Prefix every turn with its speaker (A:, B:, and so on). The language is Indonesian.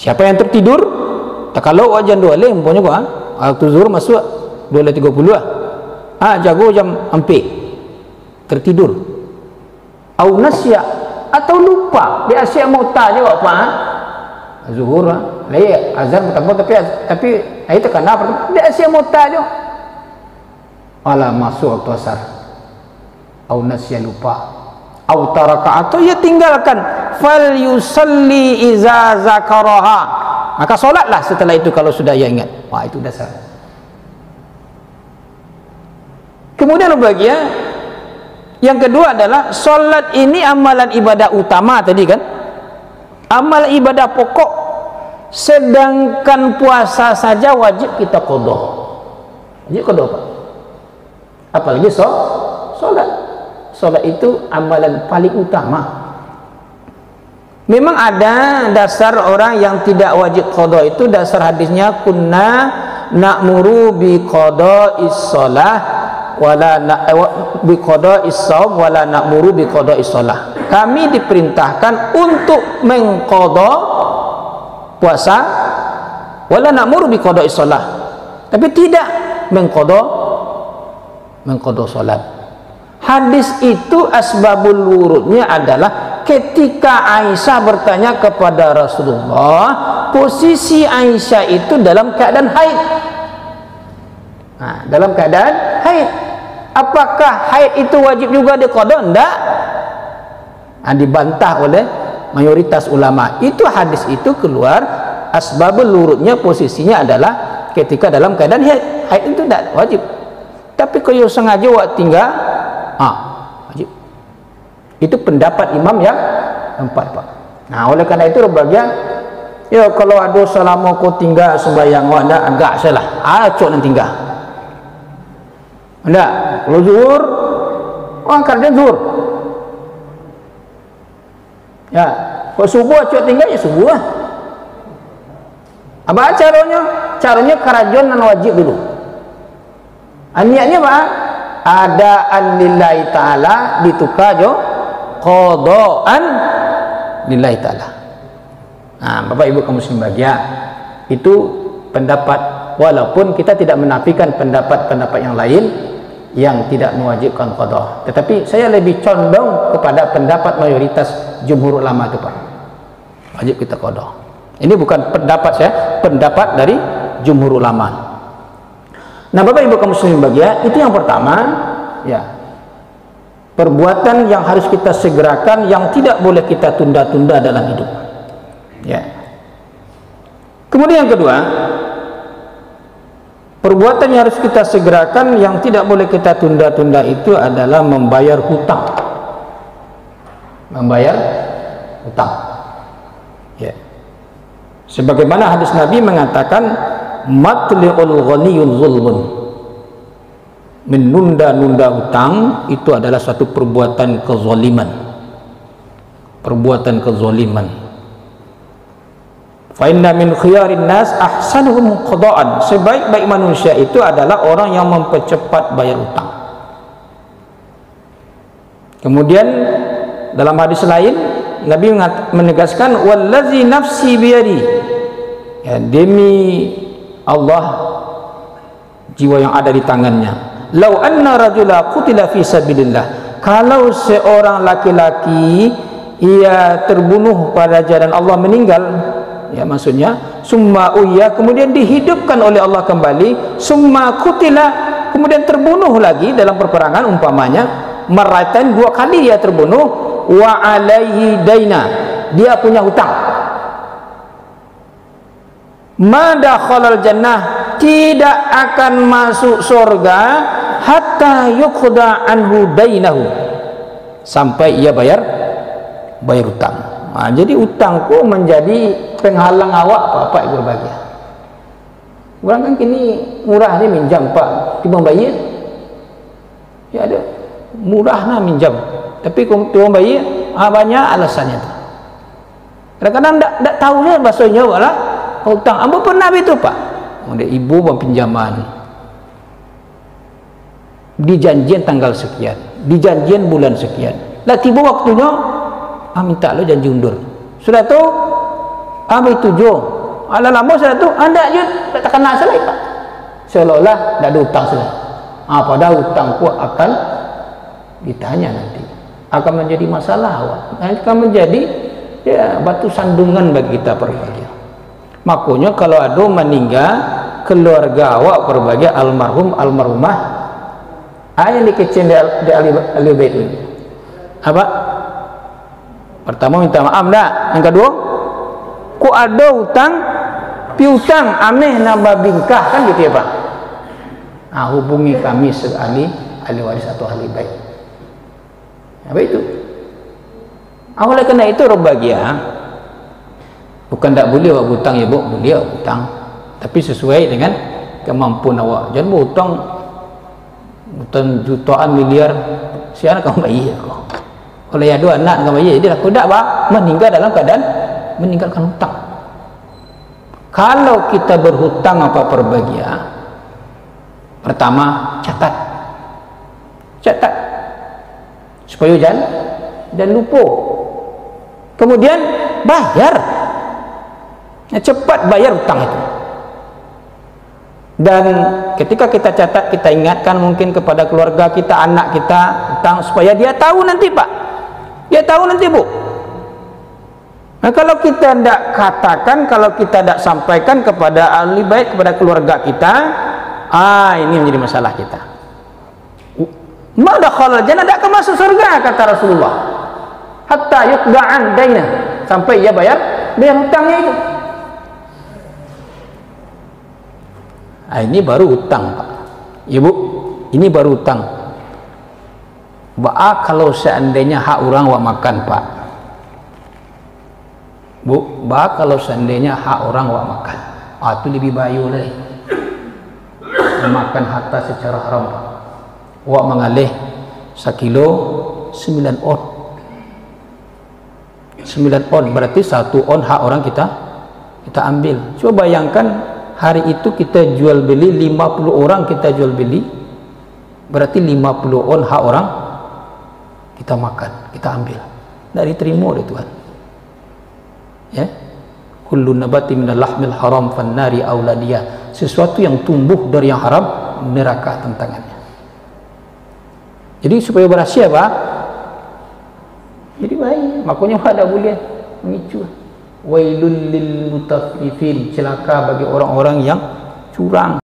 A: Siapa yang tertidur, tak kalau wajan 2 lem punya gua, waktu zuhur masuk 2:30 jago jam hampir tertidur. Au nasya atau lupa, dia asyik mau tak jawab apa? Zuhur leh azan bertambah tapi itu kenapa? Dia asyik mau tak jawab. Malah masuk waktu asar. Au nasya lupa. Au taraka atau ia tinggalkan. Fal yusalli iza zakaraha. Maka solatlah setelah itu kalau sudah ia ingat. Wah, itu dasar. Kemudian bagian yang kedua adalah solat ini amalan ibadah utama tadi kan, amal ibadah pokok, sedangkan puasa saja wajib kita qada. Wajib qada apa? Apalagi solat. Solat itu amalan paling utama. Memang ada dasar orang yang tidak wajib qada, itu dasar hadisnya kunna na'muru bi qada'is shalah wala bi qada'is shaum wala na'muru bi qada'is shalah. Kami diperintahkan untuk mengqada puasa wala na'muru bi qada'is shalah, tapi tidak mengqada salat. Hadis itu asbabul wurudnya adalah ketika Aisyah bertanya kepada Rasulullah, posisi Aisyah itu dalam keadaan haid. Nah, dalam keadaan haid, apakah haid itu wajib juga diqada? Enggak. Dibantah oleh mayoritas ulama. Itu hadis itu keluar asbabul wurudnya, posisinya adalah ketika dalam keadaan haid. Haid itu tidak wajib. Tapi kalau sengaja wak tinggal wajib. Itu pendapat imam yang empat, Pak. Nah, oleh karena itu bagian ya kalau ada selama kau tinggal sembahyang wanda agak salah. Cok nan tinggal. Enggak, kalau zuhur angkatnya zuhur. Ya, kalau subuh cok tinggal ya subuh. Apa caranya? Caranya karajon nan wajib dulu. Niatnya Pak, adaan lillahi ta'ala ditukar jo qadaan lillahi ta'ala. Nah, Bapak Ibu kaum muslim bahagia, itu pendapat, walaupun kita tidak menafikan pendapat-pendapat yang lain yang tidak mewajibkan qada, tetapi saya lebih condong kepada pendapat mayoritas jumhur ulama itu, Pak. Wajib kita qada. Ini bukan pendapat saya, pendapat dari jumhur ulama. Nah, Bapak Ibu kaum muslimin bahagia, itu yang pertama, ya. Perbuatan yang harus kita segerakan, yang tidak boleh kita tunda-tunda dalam hidup. Ya. Kemudian yang kedua, perbuatan yang harus kita segerakan, yang tidak boleh kita tunda-tunda itu adalah membayar hutang. Membayar hutang. Ya. Sebagaimana hadis Nabi mengatakan, matli'ul ghaniyun zulmun, menunda-nunda hutang itu adalah suatu perbuatan kezaliman. Perbuatan kezaliman. Fa inna min khiyarin nas ahsanuhum qada'an, sebaik-baik manusia itu adalah orang yang mempercepat bayar hutang. Kemudian dalam hadis lain Nabi menegaskan wallazi nafsi biyadi, ya, demi Allah jiwa yang ada di tangannya, lau anna rajula qutila fi sabilillah, kalau seorang laki-laki ia terbunuh pada jalan Allah, meninggal, ya maksudnya summa uyya, kemudian dihidupkan oleh Allah kembali, summa qutila, kemudian terbunuh lagi dalam peperangan umpamanya, maratan 2 kali dia terbunuh, wa alaihi daina, dia punya hutang, mada khalal jannah, tidak akan masuk surga hatta yuqda anhu dainahu, sampai ia bayar hutang. Nah, jadi hutangku menjadi penghalang awak Pak Ibu berbahagia. Orang kan kini murah ni minjam Pak, timbang bayar ya ada murah nah minjam, tapi timbang bayar banyak alasannya tu. Kadang-kadang tak tahu dia bahasa Jawa lah hutang. Apa pernah itu Pak? Ada ibu berpinjaman, dijanjian tanggal sekian, dijanjian bulan sekian, lah tiba waktunya minta lo janji undur. Sudah tu Habis 7. Ala lama saya tu anda je tak kena salah pak. Seolah-olah tak ada hutang salah. Padahal hutang pun akan ditanya nanti. Akan menjadi masalah awak. Akan menjadi ya batu sandungan bagi kita berbahagia. Makanya kalau ada meninggal keluarga awak berbahagia almarhum almarhumah yang dikecil di ahli bait ini. Apa? Pertama minta maaf dah. Yang kedua, ku ada hutang piutang ameh nambah bingkah kan gitu ya Pak. Hubungi kami ahli waris atau ahli bait. Apa itu? Oleh kerana itu berbahagia. Bukan tak boleh awak hutang ya Bu, boleh awak hutang. Tapi sesuai dengan kemampuan awak. Jangan hutang jutaan miliar siapa kamu bayar kau. Kalau ada anak kamu bayar dia aku tak bah meninggal dalam keadaan meninggalkan hutang. Kalau kita berhutang apa berbahagia, pertama catat supaya jangan lupa. Kemudian bayar, cepat bayar hutang itu. Dan ketika kita catat, kita ingatkan mungkin kepada keluarga kita, anak kita hutang supaya dia tahu nanti Pak, dia tahu nanti Bu. Nah, kalau kita tidak katakan, kalau kita tidak sampaikan kepada ahli bait, kepada keluarga kita, ini menjadi masalah kita. Ma dakhala jannah, tidak akan masuk surga kata Rasulullah. Hatta yuqda'an daina, sampai ia bayar hutangnya itu. Ini baru hutang Pak. Ibu, ini baru hutang. Kalau seandainya hak orang wak makan Pak. Bu, kalau seandainya hak orang wak makan, itu lebih bayu lagi. Makan harta secara haram Pak. Wak mengalih 1 kilo 9 on. 9 on berarti 1 on hak orang kita ambil. Coba bayangkan hari itu kita jual beli 50 orang, kita jual beli berarti 50 on hak orang kita makan, kita ambil. Tidak diterima oleh Tuhan. Ya, kullu nabati minal lahmil haram fannari auladiyah. Sesuatu yang tumbuh dari yang haram, neraka tentangannya. Jadi supaya berhasil Pak, jadi baik. Makanya Pak tak boleh mengicu. Wailul lil mutaffifin, celaka bagi orang-orang yang curang.